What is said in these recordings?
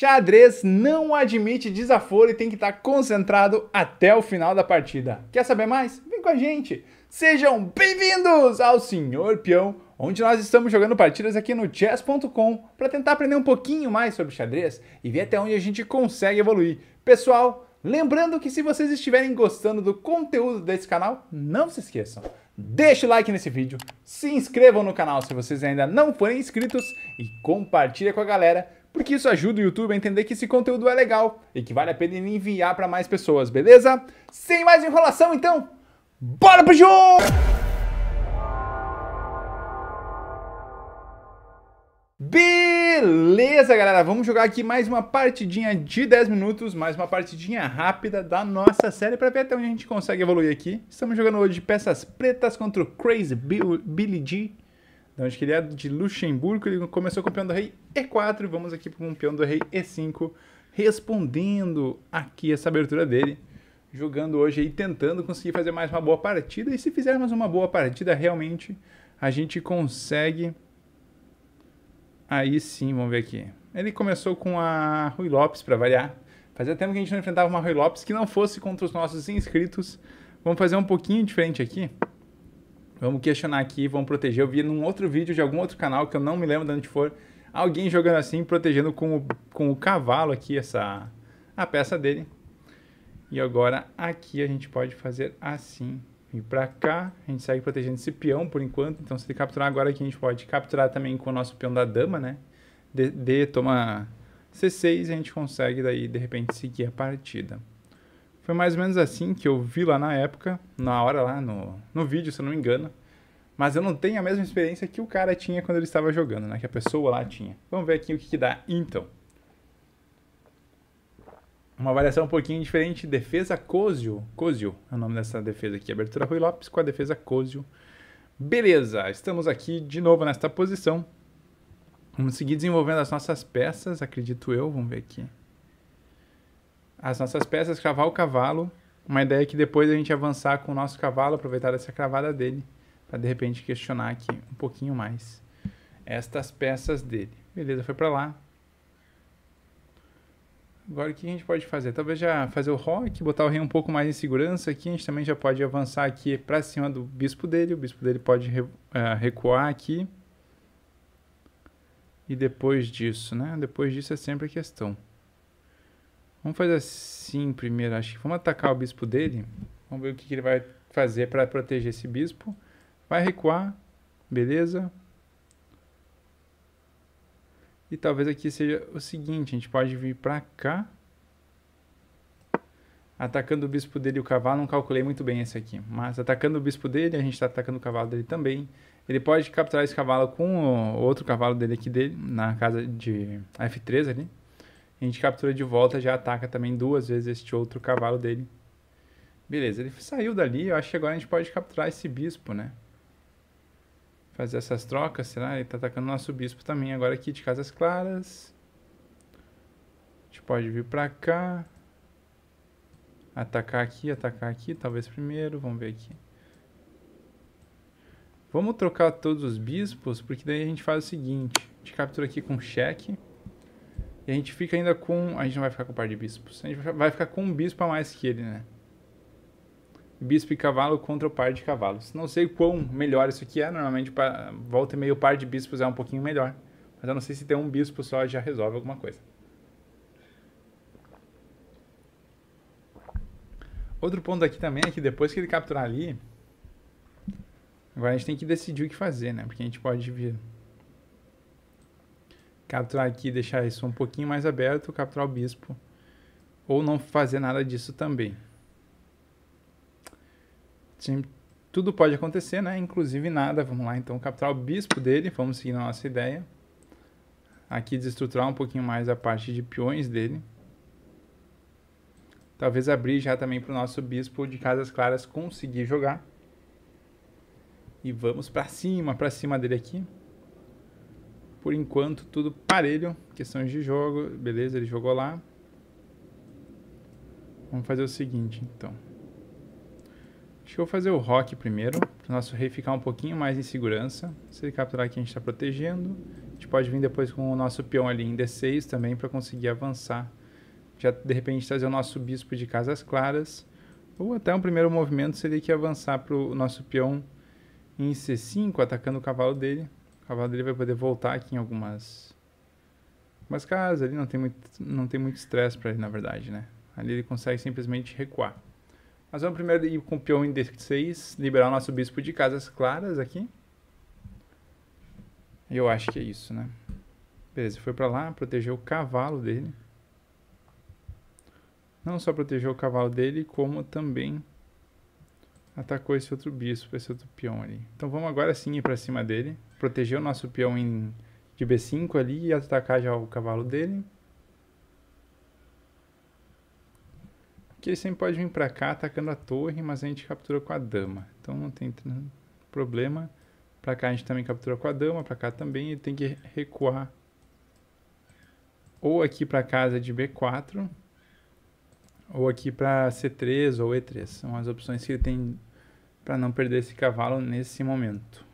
Xadrez não admite desaforo e tem que estar concentrado até o final da partida. Quer saber mais? Vem com a gente! Sejam bem-vindos ao Senhor Peão, onde nós estamos jogando partidas aqui no chess.com para tentar aprender um pouquinho mais sobre xadrez e ver até onde a gente consegue evoluir. Pessoal, lembrando que se vocês estiverem gostando do conteúdo desse canal, não se esqueçam, deixe o like nesse vídeo, se inscrevam no canal se vocês ainda não forem inscritos e compartilhem com a galera, porque isso ajuda o YouTube a entender que esse conteúdo é legal e que vale a pena enviar para mais pessoas, beleza? Sem mais enrolação, então, bora pro jogo! Beleza, galera, vamos jogar aqui mais uma partidinha de 10 minutos, mais uma partidinha rápida da nossa série para ver até onde a gente consegue evoluir aqui. Estamos jogando hoje peças pretas contra o Crazy Billy G. De onde que ele é de Luxemburgo, ele começou com o peão do rei E4 e vamos aqui com o peão do rei E5, respondendo aqui essa abertura dele, jogando hoje aí, tentando conseguir fazer mais uma boa partida, e se fizermos uma boa partida, realmente a gente consegue, aí sim, vamos ver aqui. Ele começou com a Ruy Lopes, para variar, fazia tempo que a gente não enfrentava uma Ruy Lopes que não fosse contra os nossos inscritos. Vamos fazer um pouquinho diferente aqui. Vamos questionar aqui, vamos proteger. Eu vi num outro vídeo de algum outro canal, que eu não me lembro de onde for, alguém jogando assim, protegendo com o cavalo aqui, a peça dele. E agora aqui a gente pode fazer assim. Vir pra cá, a gente segue protegendo esse peão por enquanto. Então se ele capturar agora aqui, a gente pode capturar também com o nosso peão da dama, né? D toma C6 e a gente consegue daí, de repente, seguir a partida. Foi mais ou menos assim que eu vi lá na época, na hora lá no vídeo, se eu não me engano. Mas eu não tenho a mesma experiência que o cara tinha quando ele estava jogando, né? Que a pessoa lá tinha. Vamos ver aqui o que dá então. Uma variação um pouquinho diferente, defesa Cozio. Cozio é o nome dessa defesa aqui. Abertura Ruy Lopes com a defesa Cozio. Beleza, estamos aqui de novo nesta posição. Vamos seguir desenvolvendo as nossas peças, acredito eu. Vamos ver aqui. As nossas peças, cravar o cavalo. Uma ideia é que depois a gente avançar com o nosso cavalo, aproveitar essa cravada dele, para de repente questionar aqui um pouquinho mais estas peças dele. Beleza, foi para lá. Agora o que a gente pode fazer? Talvez já fazer o roque, botar o rei um pouco mais em segurança aqui. A gente também já pode avançar aqui para cima do bispo dele. O bispo dele pode recuar aqui. E depois disso, né? Depois disso é sempre a questão. Vamos fazer assim primeiro, acho que vamos atacar o bispo dele. Vamos ver o que ele vai fazer para proteger esse bispo. Vai recuar, beleza. E talvez aqui seja o seguinte, a gente pode vir para cá. Atacando o bispo dele e o cavalo, não calculei muito bem esse aqui. Mas atacando o bispo dele, a gente está atacando o cavalo dele também. Ele pode capturar esse cavalo com o outro cavalo dele aqui, na casa de F3 ali. A gente captura de volta, já ataca também duas vezes este outro cavalo dele. Beleza, ele saiu dali, eu acho que agora a gente pode capturar esse bispo, né? Fazer essas trocas, será? Ele tá atacando o nosso bispo também, agora aqui de casas claras. A gente pode vir pra cá. Atacar aqui, talvez primeiro, vamos ver aqui. Vamos trocar todos os bispos, porque daí a gente faz o seguinte. A gente captura aqui com cheque. E a gente fica ainda com... A gente não vai ficar com o par de bispos. A gente vai ficar com um bispo a mais que ele, né? Bispo e cavalo contra o par de cavalos. Não sei quão melhor isso aqui é. Normalmente, volta e meio, o par de bispos é um pouquinho melhor. Mas eu não sei se ter um bispo só já resolve alguma coisa. Outro ponto aqui também é que depois que ele capturar ali... Agora a gente tem que decidir o que fazer, né? Porque a gente pode vir... capturar aqui, deixar isso um pouquinho mais aberto, capturar o bispo. Ou não fazer nada disso também. Sim, tudo pode acontecer, né? Inclusive nada. Vamos lá, então, capturar o bispo dele. Vamos seguir a nossa ideia. Aqui desestruturar um pouquinho mais a parte de peões dele. Talvez abrir já também para o nosso bispo de casas claras conseguir jogar. E vamos para cima dele aqui. Por enquanto, tudo parelho. Questões de jogo. Beleza, ele jogou lá. Vamos fazer o seguinte, então. Acho que eu vou fazer o roque primeiro. Para o nosso rei ficar um pouquinho mais em segurança. Se ele capturar aqui, a gente está protegendo. A gente gente pode vir depois com o nosso peão ali em D6 também para conseguir avançar. Já de repente trazer o nosso bispo de casas claras. Ou até um primeiro movimento seria que avançar para o nosso peão em C5, atacando o cavalo dele. O cavalo dele vai poder voltar aqui em algumas casas ali, não tem muito estresse para ele, na verdade, né? Ali ele consegue simplesmente recuar. Mas vamos primeiro ir com o peão em D6, liberar o nosso bispo de casas claras aqui. Eu acho que é isso, né? Beleza, foi para lá, protegeu o cavalo dele. Não só protegeu o cavalo dele, como também atacou esse outro bispo, esse outro peão ali. Então vamos agora sim ir para cima dele, proteger o nosso peão de B5 ali e atacar já o cavalo dele. Aqui ele sempre pode vir para cá atacando a torre, mas a gente captura com a dama. Então não tem problema. Para cá a gente também captura com a dama, para cá também. Ele tem que recuar ou aqui para a casa de B4, ou aqui para C3 ou E3. São as opções que ele tem para não perder esse cavalo nesse momento.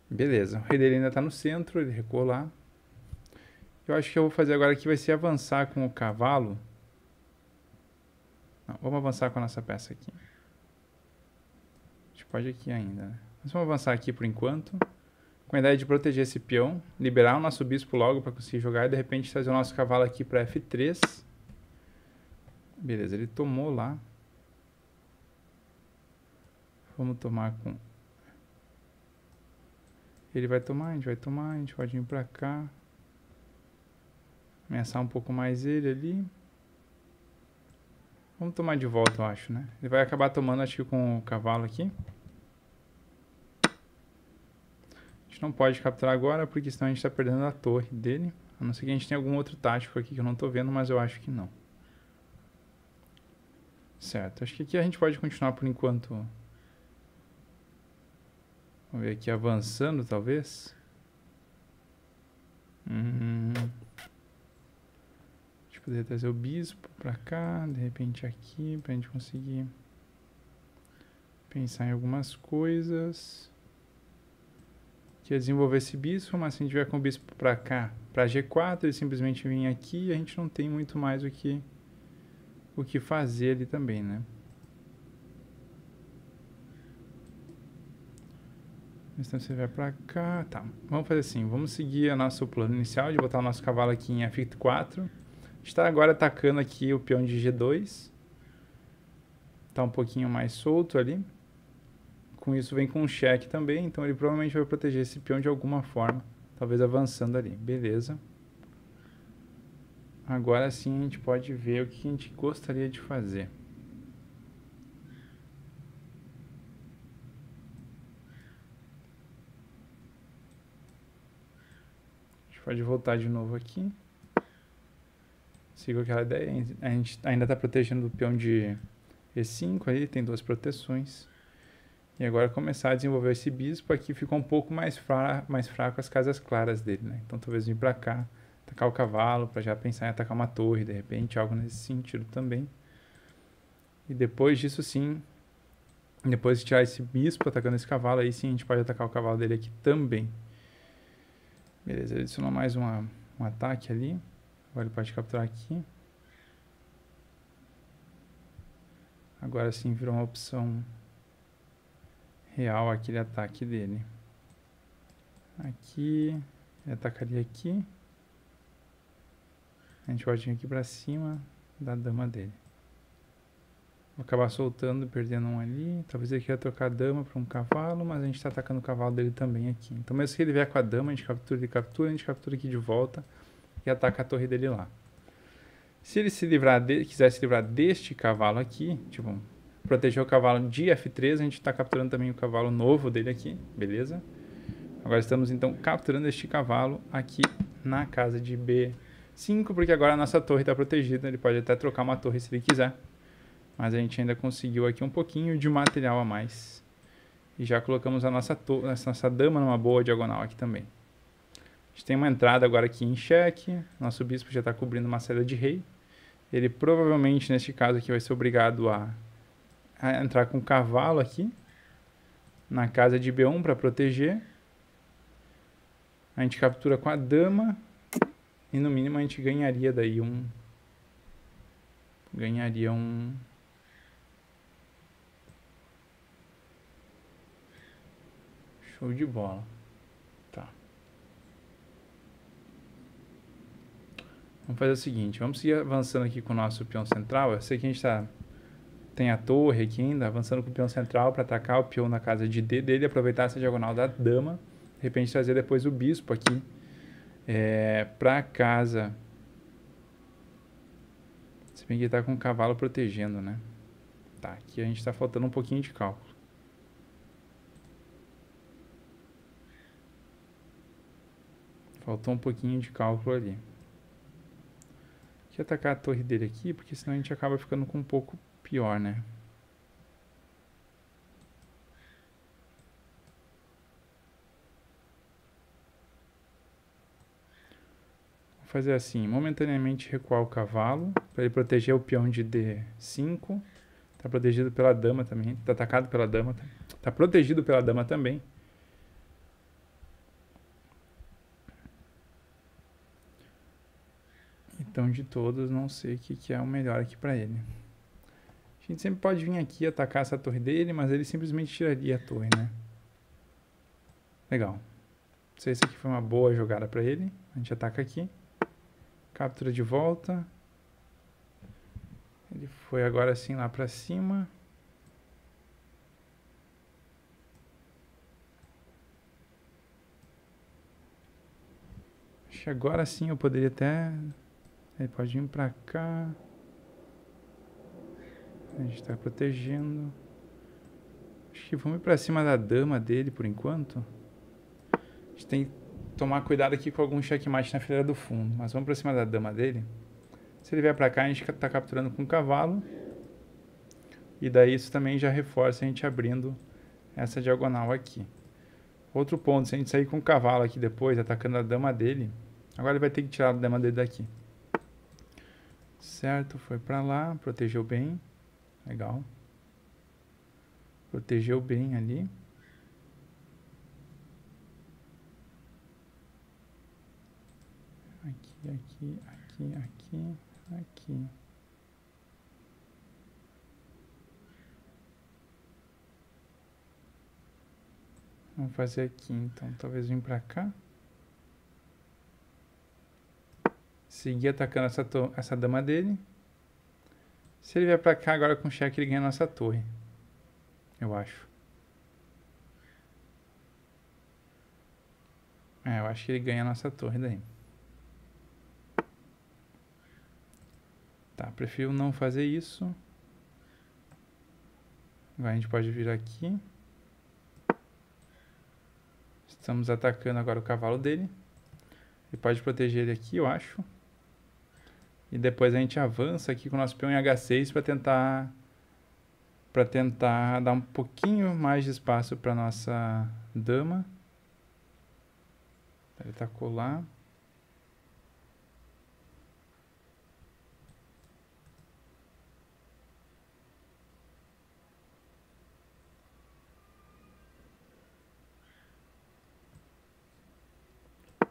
Beleza, o rei dele ainda está no centro, ele recuou lá. Eu acho que eu vou fazer agora aqui vai ser avançar com o cavalo. Não, vamos avançar com a nossa peça aqui. A gente pode aqui ainda, né? Mas vamos avançar aqui por enquanto. Com a ideia de proteger esse peão, liberar o nosso bispo logo para conseguir jogar e de repente trazer o nosso cavalo aqui para F3. Beleza, ele tomou lá. Vamos tomar com... Ele vai tomar, a gente vai tomar, a gente pode vir para cá. Ameaçar um pouco mais ele ali. Vamos tomar de volta, eu acho, né? Ele vai acabar tomando, acho que com o cavalo aqui. A gente não pode capturar agora, porque senão a gente está perdendo a torre dele. A não ser que a gente tenha algum outro tático aqui que eu não estou vendo, mas eu acho que não. Certo, acho que aqui a gente pode continuar por enquanto. Vamos ver aqui, avançando talvez. Poder trazer o bispo pra cá, de repente aqui, pra gente conseguir pensar em algumas coisas. Quer desenvolver esse bispo, mas se a gente vier com o bispo pra cá, pra G4, ele simplesmente vem aqui e a gente não tem muito mais o que fazer ali também, né? Então você vai pra cá, tá. Vamos fazer assim, vamos seguir o nosso plano inicial de botar o nosso cavalo aqui em F4. Está agora atacando aqui o peão de G2. Está um pouquinho mais solto ali. Com isso vem com um cheque também, então ele provavelmente vai proteger esse peão de alguma forma. Talvez avançando ali, beleza. Agora sim a gente pode ver o que a gente gostaria de fazer. A gente pode voltar de novo aqui. Sigo aquela ideia, a gente ainda está protegendo o peão de E5 aí, tem duas proteções. E agora começar a desenvolver esse bispo aqui, ficou um pouco mais fraco as casas claras dele, né? Então talvez vir para cá, atacar o cavalo, para já pensar em atacar uma torre, de repente, algo nesse sentido também. E depois disso sim, depois de tirar esse bispo atacando esse cavalo, aí sim a gente pode atacar o cavalo dele aqui também. Beleza, ele adicionou mais um ataque ali. Agora ele pode capturar aqui. Agora sim virou uma opção real aquele ataque dele. Aqui, ele atacaria aqui. A gente pode vir aqui pra cima da dama dele. Vou acabar soltando e perdendo um ali. Talvez ele queira trocar a dama para um cavalo, mas a gente está atacando o cavalo dele também aqui. Então mesmo que ele vier com a dama, a gente captura, ele captura, a gente captura aqui de volta e ataca a torre dele lá. Se ele quiser se livrar deste cavalo aqui, tipo, proteger o cavalo de F3, a gente está capturando também o cavalo novo dele aqui, beleza? Agora estamos então capturando este cavalo aqui na casa de B5, porque agora a nossa torre está protegida, ele pode até trocar uma torre se ele quiser. Mas a gente ainda conseguiu aqui um pouquinho de material a mais. E já colocamos a nossa dama numa boa diagonal aqui também. A gente tem uma entrada agora aqui em xeque. Nosso bispo já está cobrindo uma saída de rei. Ele provavelmente, neste caso aqui, vai ser obrigado a entrar com o cavalo aqui. Na casa de B1 para proteger. A gente captura com a dama. E no mínimo a gente ganharia daí um... Show de bola. Tá. Vamos fazer o seguinte. Vamos seguir avançando aqui com o nosso peão central. Eu sei que a gente tem a torre aqui ainda. Avançando com o peão central para atacar o peão na casa de D dele. Aproveitar essa diagonal da dama. De repente trazer depois o bispo aqui. Para casa. Se bem que ele tá com o cavalo protegendo, né? Tá, aqui a gente tá faltando um pouquinho de cálculo. Faltou um pouquinho de cálculo ali. Deixa eu atacar a torre dele aqui, porque senão a gente acaba ficando com um pouco pior, né? Vou fazer assim, momentaneamente recuar o cavalo, para ele proteger o peão de D5. Tá protegido pela dama também, tá atacado pela dama, tá protegido pela dama também. Então, de todos, não sei o que é o melhor aqui pra ele. A gente sempre pode vir aqui atacar essa torre dele, mas ele simplesmente tiraria a torre, né? Legal. Não sei se aqui foi uma boa jogada pra ele. A gente ataca aqui. Captura de volta. Ele foi agora sim lá pra cima. Acho que agora sim eu poderia até... Ele pode vir pra cá. A gente tá protegendo. Acho que vamos ir pra cima da dama dele por enquanto. A gente tem que tomar cuidado aqui com algum checkmate na fileira do fundo. Mas vamos pra cima da dama dele. Se ele vier pra cá, a gente tá capturando com o cavalo. E daí isso também já reforça a gente abrindo essa diagonal aqui. Outro ponto, se a gente sair com o cavalo aqui depois, atacando a dama dele, agora ele vai ter que tirar a dama dele daqui. Certo, foi pra lá, protegeu bem. Legal. Protegeu bem ali. Aqui. Vamos fazer aqui, então. Talvez vir pra cá. Seguir atacando essa dama dele. Se ele vier pra cá agora com cheque, ele ganha a nossa torre. Eu acho. Eu acho que ele ganha a nossa torre daí. Tá, prefiro não fazer isso. Agora a gente pode vir aqui. Estamos atacando agora o cavalo dele. Ele pode proteger ele aqui, eu acho. E depois a gente avança aqui com o nosso peão em H6 para tentar dar um pouquinho mais de espaço para nossa dama. Ele tacou lá.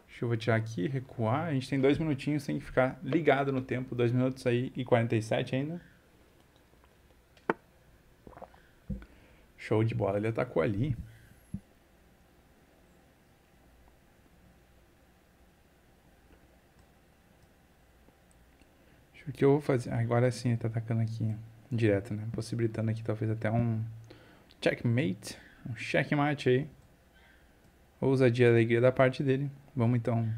Deixa eu vou tirar aqui, recuar. A gente tem 2 minutinhos, tem que ficar ligado no tempo. 2 minutos aí e 47 ainda. Show de bola, ele atacou ali. O que eu vou fazer? Agora sim, ele tá atacando aqui direto, né? Possibilitando aqui talvez até um checkmate. Um checkmate aí. Ousadia e alegria da parte dele. Vamos então.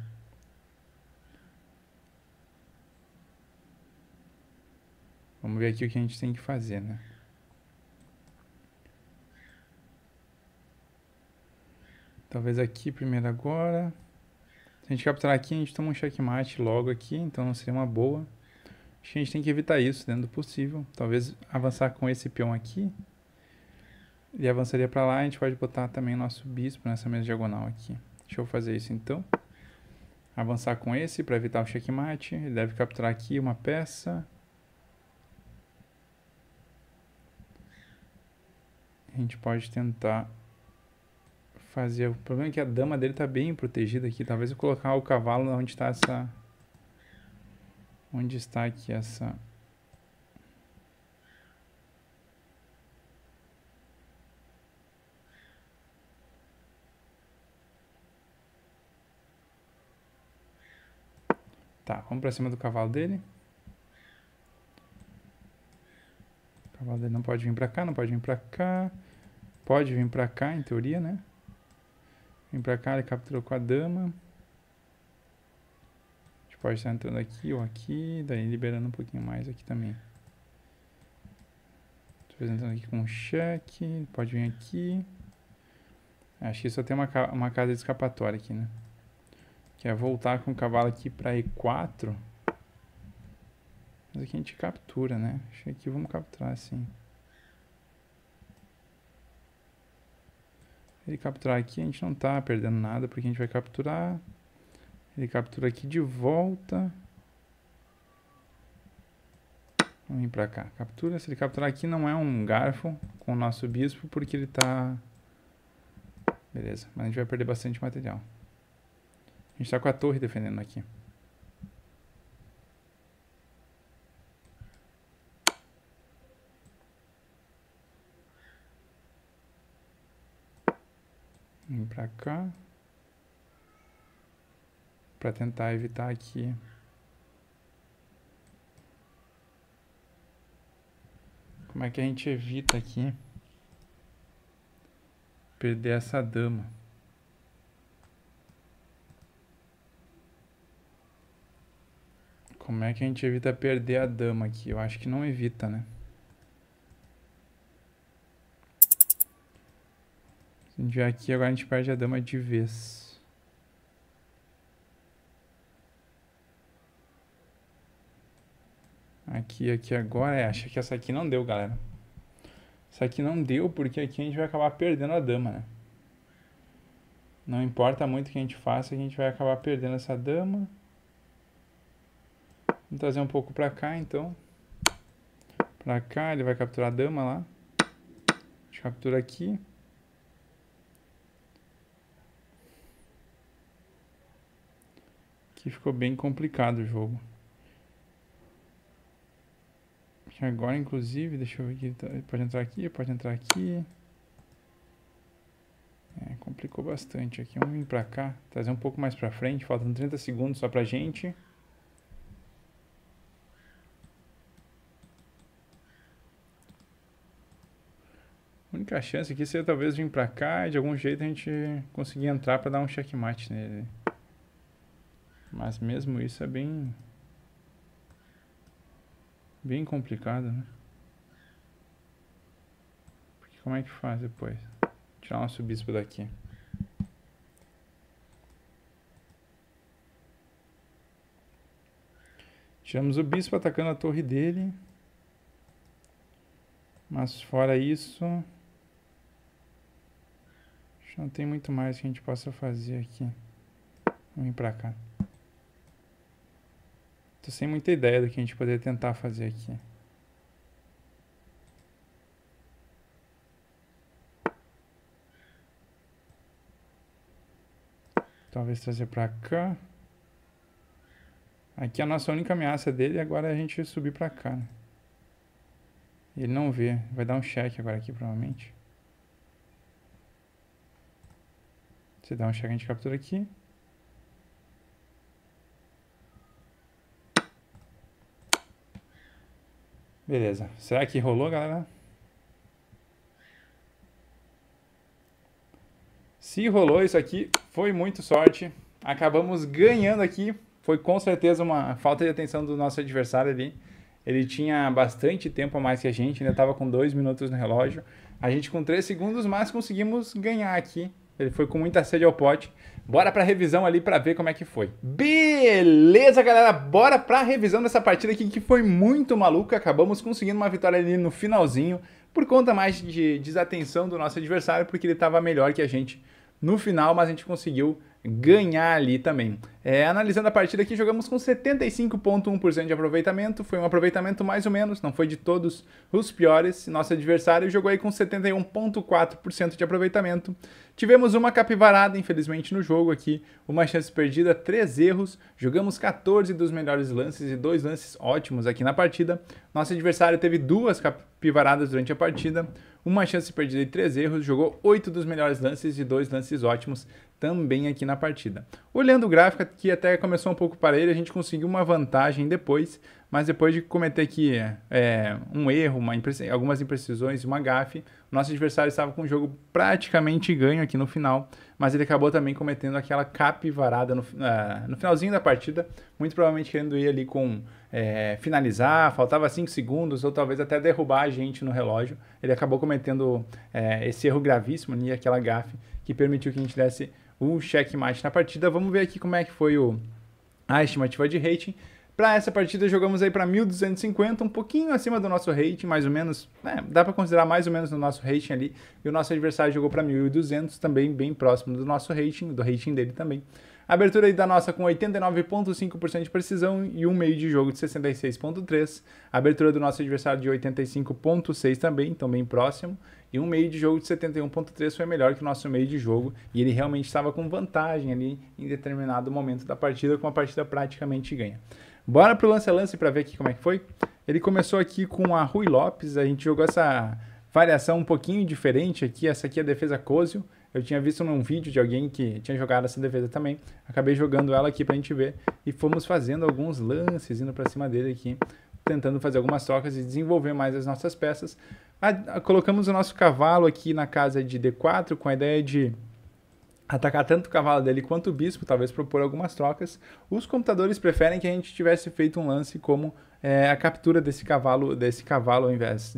Vamos ver aqui o que a gente tem que fazer, né? Talvez aqui primeiro agora. Se a gente capturar aqui, a gente toma um checkmate logo aqui, então não seria uma boa. Acho que a gente tem que evitar isso dentro do possível. Talvez avançar com esse peão aqui. Ele avançaria para lá, a gente pode botar também nosso bispo nessa mesma diagonal aqui. Deixa eu fazer isso então. Avançar com esse para evitar o checkmate. Ele deve capturar aqui uma peça. A gente pode tentar fazer? O problema é que a dama dele tá bem protegida aqui. Talvez eu colocar o cavalo onde está essa... Onde está aqui essa... Tá, vamos pra cima do cavalo dele. O cavalo dele não pode vir pra cá, não pode vir pra cá. Pode vir pra cá, em teoria, né? Vem pra cá, ele capturou com a dama. A gente pode estar entrando aqui ou aqui, daí liberando um pouquinho mais aqui também. Estou entrando aqui com um cheque, pode vir aqui. Acho que só tem uma casa de escapatória aqui, né? Que é voltar com o cavalo aqui para E4. Mas aqui a gente captura, né? Acho que aqui vamos capturar sim. Ele capturar aqui, a gente não tá perdendo nada, porque a gente vai capturar. Ele captura aqui de volta. Vamos vir pra cá. Captura. Se ele capturar aqui, não é um garfo com o nosso bispo, porque ele tá... Beleza, mas a gente vai perder bastante material. A gente tá com a torre defendendo aqui. Vem pra cá. Pra tentar evitar aqui. Como é que a gente evita aqui perder essa dama? Como é que a gente evita perder a dama aqui? Eu acho que não evita, né? Se a gente vier aqui, agora a gente perde a dama de vez. Aqui agora. Acho que essa aqui não deu, galera. Essa aqui não deu porque aqui a gente vai acabar perdendo a dama, né? Não importa muito o que a gente faça, a gente vai acabar perdendo essa dama. Vamos trazer um pouco pra cá, então. Pra cá, ele vai capturar a dama lá. A gente captura aqui. Aqui ficou bem complicado o jogo. Agora, inclusive, deixa eu ver aqui. Ele pode entrar aqui, pode entrar aqui. Complicou bastante aqui. Vamos vir pra cá, trazer um pouco mais pra frente. Faltam 30 segundos só pra gente. A única chance aqui seria talvez vir pra cá e de algum jeito a gente conseguir entrar pra dar um checkmate nele. Mas mesmo isso é bem complicado, né? Porque como é que faz depois? Tirar o nosso bispo daqui. Tiramos o bispo atacando a torre dele. Mas fora isso, acho que não tem muito mais que a gente possa fazer aqui. Vamos vir pra cá. Tô sem muita ideia do que a gente poderia tentar fazer aqui. Talvez trazer pra cá. Aqui a nossa única ameaça dele agora é a gente subir pra cá, né? Ele não vê. Vai dar um cheque agora aqui, provavelmente. Se dá um cheque, a gente captura aqui. Beleza. Será que rolou, galera? Se rolou isso aqui, foi muito sorte. Acabamos ganhando aqui. Foi com certeza uma falta de atenção do nosso adversário ali. Ele tinha bastante tempo a mais que a gente, ainda estava com 2 minutos no relógio. A gente com 3 segundos, mas conseguimos ganhar aqui. Ele foi com muita sede ao pote. Bora pra revisão ali pra ver como é que foi. Beleza, galera. Bora pra revisão dessa partida aqui que foi muito maluca. Acabamos conseguindo uma vitória ali no finalzinho. Por conta mais de desatenção do nosso adversário, porque ele estava melhor que a gente no final, mas a gente conseguiu ganhar ali também. Analisando a partida aqui, jogamos com 75,1% de aproveitamento, foi um aproveitamento mais ou menos, não foi de todos os piores. Nosso adversário jogou aí com 71,4% de aproveitamento. Tivemos uma capivarada, infelizmente, no jogo aqui, uma chance perdida, 3 erros, jogamos 14 dos melhores lances e 2 lances ótimos aqui na partida. Nosso adversário teve 2 capivaradas durante a partida, uma chance perdida e 3 erros, jogou 8 dos melhores lances e 2 lances ótimos também aqui na partida. Olhando o gráfico aqui, até começou um pouco parelho, a gente conseguiu uma vantagem depois, mas depois de cometer aqui um erro, algumas imprecisões e uma gafe, o nosso adversário estava com o jogo praticamente ganho aqui no final, mas ele acabou também cometendo aquela capivarada no finalzinho da partida, muito provavelmente querendo ir ali com finalizar, faltava 5 segundos, ou talvez até derrubar a gente no relógio. Ele acabou cometendo esse erro gravíssimo ali, aquela gafe, que permitiu que a gente desse o checkmate na partida. Vamos ver aqui como é que foi a estimativa de rating. Para essa partida jogamos aí para 1.250, um pouquinho acima do nosso rating, mais ou menos, dá para considerar mais ou menos no nosso rating ali, e o nosso adversário jogou para 1.200, também bem próximo do nosso rating, do rating dele também. A abertura aí da nossa com 89,5% de precisão e um meio de jogo de 66,3%. A abertura do nosso adversário de 85,6% também, então bem próximo. E um meio de jogo de 71,3% foi melhor que o nosso meio de jogo. E ele realmente estava com vantagem ali em determinado momento da partida, com a partida praticamente ganha. Bora pro lance a lance para ver aqui como é que foi. Ele começou aqui com a Rui Lopes, a gente jogou essa variação um pouquinho diferente aqui. Essa aqui é a defesa Cozio. Eu tinha visto num vídeo de alguém que tinha jogado essa defesa também. Acabei jogando ela aqui pra gente ver. E fomos fazendo alguns lances, indo pra cima dele aqui. Tentando fazer algumas trocas e desenvolver mais as nossas peças. Colocamos o nosso cavalo aqui na casa de D4 com a ideia de atacar tanto o cavalo dele quanto o bispo, talvez propor algumas trocas. Os computadores preferem que a gente tivesse feito um lance como a captura desse cavalo ao invés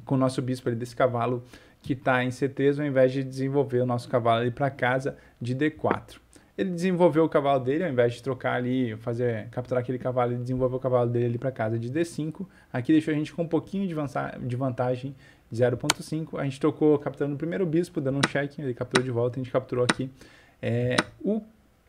com o nosso bispo ali, desse cavalo que está em C3, ao invés de desenvolver o nosso cavalo ali para casa de D4. Ele desenvolveu o cavalo dele, ao invés de trocar ali, capturar aquele cavalo, ele desenvolveu o cavalo dele ali para casa de D5. Aqui deixou a gente com um pouquinho de vantagem, 0,5. A gente trocou capturando o primeiro bispo, dando um check, ele capturou de volta, a gente capturou aqui o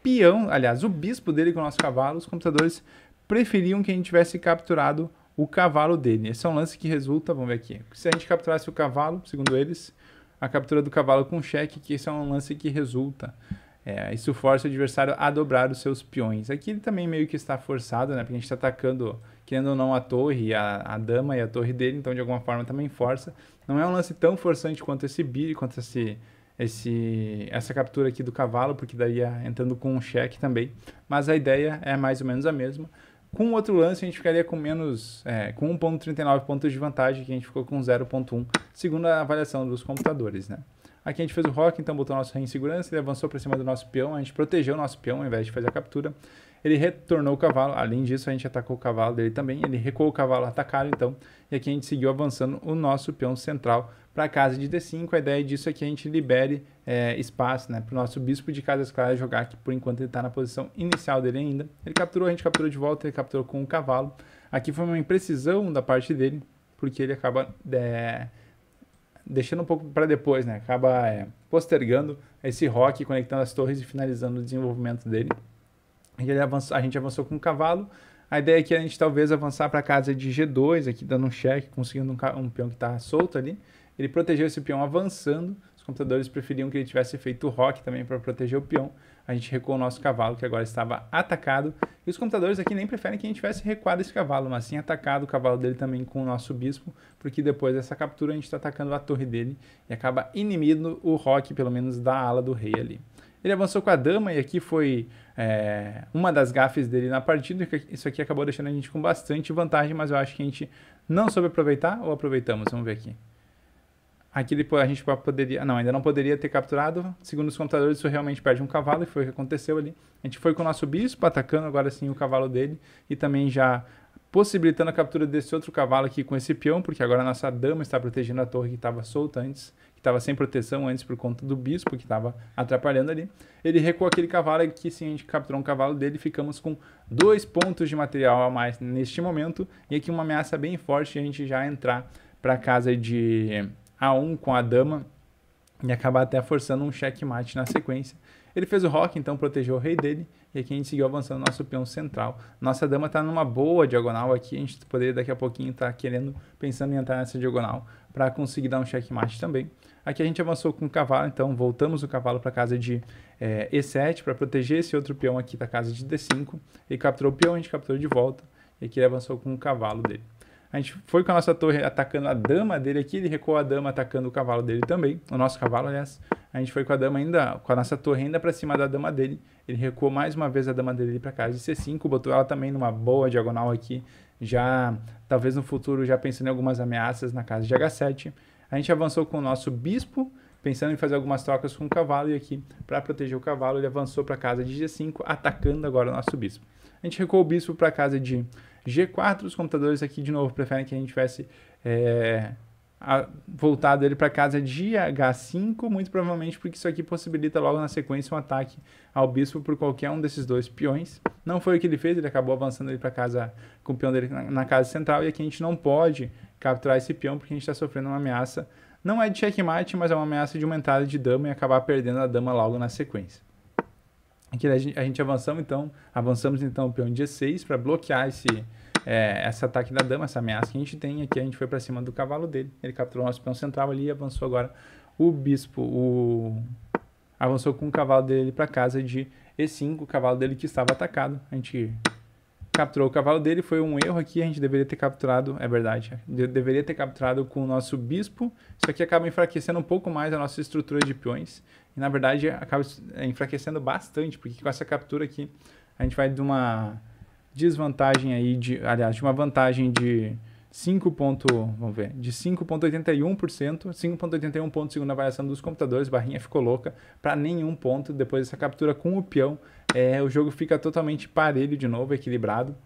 peão, aliás, o bispo dele com o nosso cavalo. Os computadores preferiam que a gente tivesse capturado o cavalo dele. Esse é um lance que resulta, vamos ver aqui, se a gente capturasse o cavalo, segundo eles, a captura do cavalo com cheque, que esse é um lance que resulta. Isso força o adversário a dobrar os seus peões. Aqui ele também meio que está forçado, né? Porque a gente está atacando, querendo ou não, a torre, a dama e a torre dele, então de alguma forma também força. Não é um lance tão forçante quanto essa captura aqui do cavalo, porque daria entrando com um cheque também. Mas a ideia é mais ou menos a mesma. Com outro lance, a gente ficaria com com 1,39 pontos de vantagem, que a gente ficou com 0,1, segundo a avaliação dos computadores, né? Aqui a gente fez o rock, então botou nosso rei em segurança, ele avançou para cima do nosso peão, a gente protegeu o nosso peão ao invés de fazer a captura. Ele retornou o cavalo, além disso a gente atacou o cavalo dele também, ele recuou o cavalo, atacaram então, e aqui a gente seguiu avançando o nosso peão central para a casa de D5. A ideia disso é que a gente libere espaço, né, para o nosso bispo de casas claras jogar, que por enquanto ele está na posição inicial dele ainda. Ele capturou, a gente capturou de volta, ele capturou com o cavalo. Aqui foi uma imprecisão da parte dele, porque ele acaba deixando um pouco para depois, né? Acaba postergando esse rock, conectando as torres e finalizando o desenvolvimento dele. E a gente avançou com o cavalo. A ideia aqui é a gente talvez avançar para a casa de G2, aqui dando um cheque, conseguindo um peão que está solto ali. Ele protegeu esse peão avançando. Os computadores preferiam que ele tivesse feito o rock também para proteger o peão. A gente recuou o nosso cavalo, que agora estava atacado. E os computadores aqui nem preferem que a gente tivesse recuado esse cavalo, mas sim atacado o cavalo dele também com o nosso bispo, porque depois dessa captura a gente está atacando a torre dele e acaba inimindo o rock, pelo menos da ala do rei ali. Ele avançou com a dama e aqui foi uma das gafes dele na partida. Isso aqui acabou deixando a gente com bastante vantagem, mas eu acho que a gente não soube aproveitar ou aproveitamos. Vamos ver aqui. Aqui depois a gente poderia... Não, ainda não poderia ter capturado. Segundo os computadores, isso realmente perde um cavalo e foi o que aconteceu ali. A gente foi com o nosso bispo, atacando agora sim o cavalo dele e também já possibilitando a captura desse outro cavalo aqui com esse peão, porque agora a nossa dama está protegendo a torre que estava solta antes, que estava sem proteção antes por conta do bispo, que estava atrapalhando ali. Ele recuou aquele cavalo e aqui sim a gente capturou um cavalo dele e ficamos com 2 pontos de material a mais neste momento. E aqui uma ameaça bem forte, a gente já entrar para a casa de A1 com a dama e acabar até forçando um checkmate na sequência. Ele fez o roque, então protegeu o rei dele, e aqui a gente seguiu avançando nosso peão central. Nossa dama tá numa boa diagonal aqui, a gente poderia daqui a pouquinho estar pensando em entrar nessa diagonal para conseguir dar um checkmate também. Aqui a gente avançou com o cavalo, então voltamos o cavalo para a casa de E7 para proteger esse outro peão aqui da casa de D5. Ele capturou o peão, a gente capturou de volta, e aqui ele avançou com o cavalo dele. A gente foi com a nossa torre atacando a dama dele aqui, ele recuou a dama atacando o cavalo dele também, o nosso cavalo, aliás. A gente foi com a dama ainda, com a nossa torre ainda para cima da dama dele, ele recuou mais uma vez a dama dele para casa de C5, botou ela também numa boa diagonal aqui, já talvez no futuro já pensando em algumas ameaças na casa de H7. A gente avançou com o nosso bispo, pensando em fazer algumas trocas com o cavalo, e aqui, para proteger o cavalo, ele avançou para a casa de G5, atacando agora o nosso bispo. A gente recuou o bispo para a casa de G4, os computadores aqui de novo preferem que a gente tivesse voltado ele para a casa de H5, muito provavelmente porque isso aqui possibilita logo na sequência um ataque ao bispo por qualquer um desses dois peões. Não foi o que ele fez, ele acabou avançando ele para casa com o peão dele na casa central, e aqui a gente não pode capturar esse peão porque a gente está sofrendo uma ameaça, não é de checkmate, mas é uma ameaça de uma entrada de dama e acabar perdendo a dama logo na sequência. Aqui a gente avançamos então o peão de E6 para bloquear esse ataque da dama, essa ameaça que a gente tem. Aqui a gente foi para cima do cavalo dele, ele capturou o nosso peão central ali e avançou agora o bispo, avançou com o cavalo dele para casa de E5, o cavalo dele que estava atacado. A gente capturou o cavalo dele, foi um erro aqui, a gente deveria ter capturado, é verdade, deveria ter capturado com o nosso bispo. Isso aqui acaba enfraquecendo um pouco mais a nossa estrutura de peões, e na verdade acaba enfraquecendo bastante, porque com essa captura aqui, a gente vai de uma desvantagem aí, de uma vantagem de 5,81%, 5,81 pontos segundo a avaliação dos computadores, barrinha ficou louca, para nenhum ponto. Depois dessa captura com o peão, o jogo fica totalmente parelho de novo, equilibrado.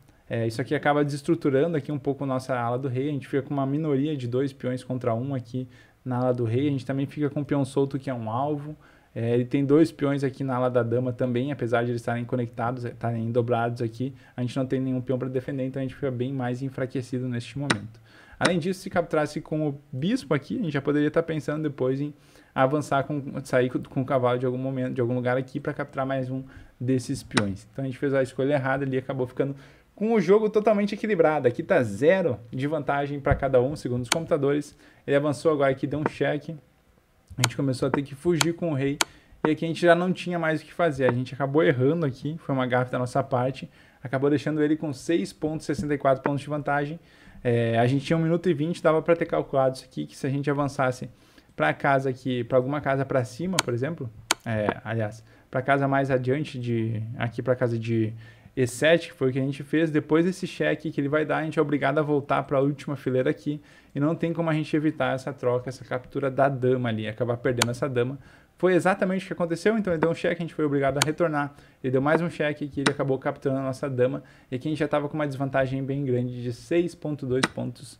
Isso aqui acaba desestruturando aqui um pouco a nossa ala do rei, a gente fica com uma minoria de 2 peões contra 1 aqui na ala do rei, a gente também fica com o peão solto que é um alvo. Ele tem 2 peões aqui na ala da dama também, apesar de eles estarem conectados, estarem dobrados aqui, a gente não tem nenhum peão para defender, então a gente fica bem mais enfraquecido neste momento. Além disso, se capturasse com o bispo aqui, a gente já poderia estar pensando depois em avançar, sair com o cavalo de algum lugar aqui para capturar mais um desses peões. Então a gente fez a escolha errada ali, acabou ficando com o jogo totalmente equilibrado. Aqui está 0 de vantagem para cada um, segundo os computadores. Ele avançou agora aqui, deu um cheque. A gente começou a ter que fugir com o rei, e aqui a gente já não tinha mais o que fazer. A gente acabou errando aqui, foi uma gafe da nossa parte, acabou deixando ele com 6,64 pontos de vantagem. A gente tinha 1 minuto e 20, dava para ter calculado isso aqui, que se a gente avançasse para casa aqui, para alguma casa para cima, por exemplo, aliás, para casa mais adiante, aqui para casa de E7, que foi o que a gente fez, depois desse cheque que ele vai dar, a gente é obrigado a voltar para a última fileira aqui, e não tem como a gente evitar essa troca, essa captura da dama ali, acabar perdendo essa dama. Foi exatamente o que aconteceu, então ele deu um cheque, a gente foi obrigado a retornar, ele deu mais um cheque que ele acabou capturando a nossa dama, e aqui a gente já estava com uma desvantagem bem grande de 6,2 pontos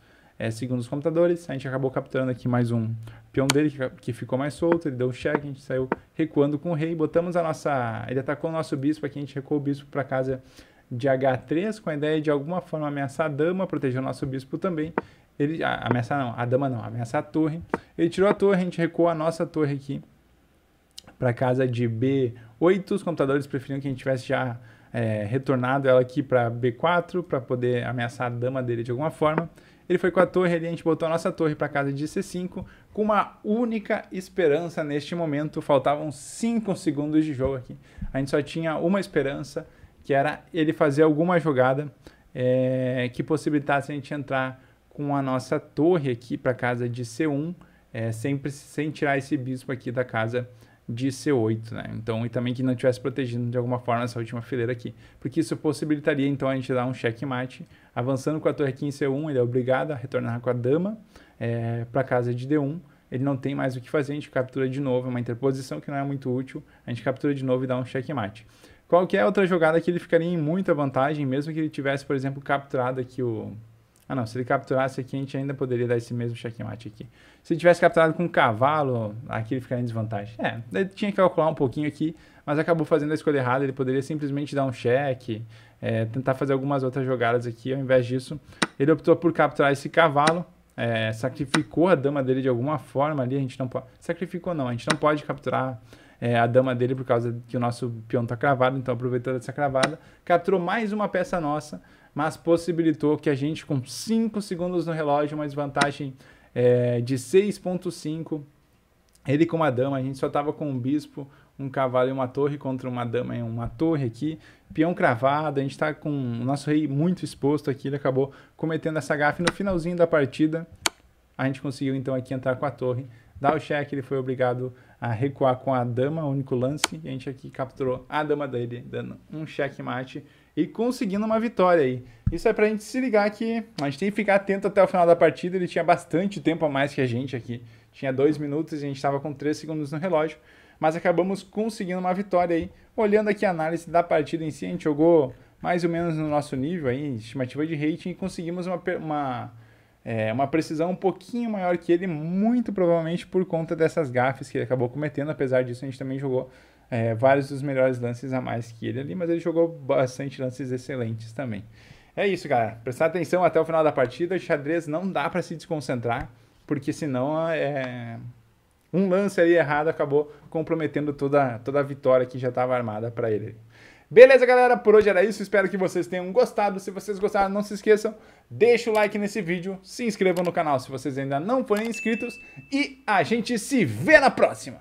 segundo os computadores. A gente acabou capturando aqui mais um peão dele que ficou mais solto, ele deu um cheque, a gente saiu recuando com o rei, botamos ele atacou o nosso bispo aqui, a gente recuou o bispo para casa de H3, com a ideia de alguma forma ameaçar a dama, proteger o nosso bispo também. Ameaçar a torre. Ele tirou a torre, a gente recuou a nossa torre aqui para casa de B8, os computadores preferiam que a gente tivesse já retornado ela aqui para B4, para poder ameaçar a dama dele de alguma forma. Ele foi com a torre ali, a gente botou a nossa torre para casa de C5, com uma única esperança neste momento, faltavam 5 segundos de jogo aqui. A gente só tinha uma esperança, que era ele fazer alguma jogada que possibilitasse a gente entrar com a nossa torre aqui para casa de C1, sem tirar esse bispo aqui da casa de C8, né? Então, e também que não estivesse protegendo de alguma forma essa última fileira aqui, porque isso possibilitaria então a gente dar um checkmate, avançando com a torre aqui em C1, ele é obrigado a retornar com a dama para casa de D1, ele não tem mais o que fazer, a gente captura de novo, é uma interposição que não é muito útil, a gente captura de novo e dá um checkmate. Qualquer outra jogada que ele ficaria em muita vantagem, mesmo que ele tivesse, por exemplo, capturado aqui se ele capturasse aqui, a gente ainda poderia dar esse mesmo checkmate aqui. Se ele tivesse capturado com um cavalo, aqui ele ficaria em desvantagem. Ele tinha que calcular um pouquinho aqui, mas acabou fazendo a escolha errada. Ele poderia simplesmente dar um cheque, tentar fazer algumas outras jogadas aqui. Ao invés disso, ele optou por capturar esse cavalo, sacrificou a dama dele de alguma forma ali. A gente não pode... Sacrificou não, a gente não pode capturar a dama dele por causa que o nosso peão tá cravado, então aproveitou dessa cravada, capturou mais uma peça nossa, mas possibilitou que a gente, com 5 segundos no relógio, uma desvantagem de 6.5, ele com uma dama, a gente só tava com um bispo, um cavalo e uma torre contra uma dama e uma torre aqui, peão cravado, a gente tá com o nosso rei muito exposto aqui, ele acabou cometendo essa gafe no finalzinho da partida, a gente conseguiu então aqui entrar com a torre, dar o cheque, ele foi obrigado a recuar com a dama, o único lance, e a gente aqui capturou a dama dele, dando um checkmate e conseguindo uma vitória aí. Isso é pra gente se ligar que a gente tem que ficar atento até o final da partida, ele tinha bastante tempo a mais que a gente aqui, tinha 2 minutos e a gente estava com 3 segundos no relógio, mas acabamos conseguindo uma vitória aí. Olhando aqui a análise da partida em si, a gente jogou mais ou menos no nosso nível aí, estimativa de rating, e conseguimos uma precisão um pouquinho maior que ele, muito provavelmente por conta dessas gafes que ele acabou cometendo. Apesar disso, a gente também jogou vários dos melhores lances a mais que ele ali, mas ele jogou bastante lances excelentes também. É isso, galera. Prestar atenção até o final da partida. Xadrez não dá para se desconcentrar, porque senão um lance ali errado acabou comprometendo toda a vitória que já estava armada para ele. Beleza, galera? Por hoje era isso. Espero que vocês tenham gostado. Se vocês gostaram, não se esqueçam, deixa o like nesse vídeo, se inscrevam no canal se vocês ainda não forem inscritos e a gente se vê na próxima!